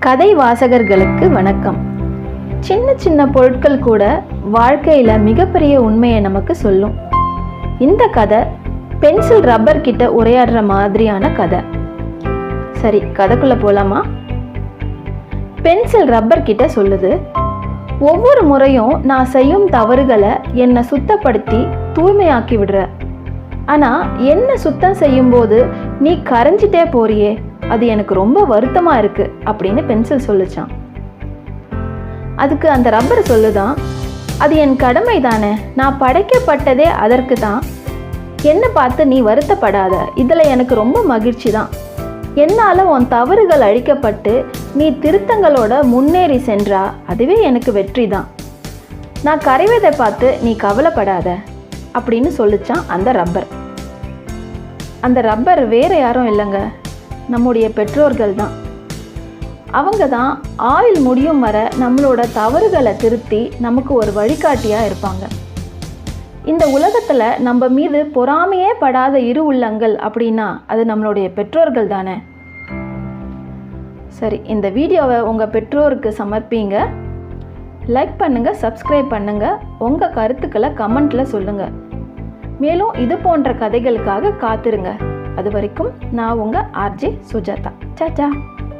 கதை வாசகர்களுக்கு வணக்கம். சின்ன சின்ன பொருட்கள் கூட வாழ்க்கையில் மிகப்பெரிய உண்மையை நமக்கு சொல்லும். இந்த கதை பென்சில் ரப்பர் கிட்ட உரையாடுற மாதிரியான கதை. சரி, கதைக்குள்ள போலாமா? பென்சில் ரப்பர் கிட்ட சொல்லுது, ஒவ்வொரு முறையும் நான் செய்யும் தவறுகளை என்னை சுத்தப்படுத்தி தூய்மையாக்கி விடுற. ஆனால் என்ன சுத்தம் செய்யும்போது நீ கரைஞ்சிட்டே போறியே, அது எனக்கு ரொம்ப வருத்தமாக இருக்கு அப்படின்னு பென்சில் சொல்லிச்சான். அதுக்கு அந்த ரப்பர் சொல்லுதான், அது என் கடமை தானே, நான் படைக்கப்பட்டதே அதற்கு தான். என்னை பார்த்து நீ வருத்தப்படாத, இதில் எனக்கு ரொம்ப மகிழ்ச்சி தான். என்னால் உன் தவறுகள் அழிக்கப்பட்டு நீ திருத்தங்களோட முன்னேறி சென்றா அதுவே எனக்கு வெற்றி தான். நான் கரைவதை பார்த்து நீ கவலைப்படாத அப்படின்னு சொல்லிச்சான் அந்த ரப்பர். அந்த ரப்பர் வேற யாரும் இல்லைங்க, நம்முடைய பெற்றோர்கள் தான். அவங்க தான் ஆயுள் முடியும் வரை நம்மளோட தவறுகளை திருத்தி நமக்கு ஒரு வழிகாட்டியாக இருப்பாங்க. இந்த உலகத்தில் நம்ம மீது பொறாமையே படாத இரு உள்ளங்கள் அப்படின்னா அது நம்மளுடைய பெற்றோர்கள் தானே. சரி, இந்த வீடியோவை உங்கள் பெற்றோருக்கு சமர்ப்பிங்க. லைக் பண்ணுங்கள், சப்ஸ்கிரைப் பண்ணுங்கள், உங்கள் கருத்துக்களை கமெண்ட்டில் சொல்லுங்கள். மேலும் இது போன்ற கதைகளுக்காக காத்திருங்க. அது வரைக்கும் நான் உங்கள் ஆர்ஜே சுஜாதா. சாச்சா.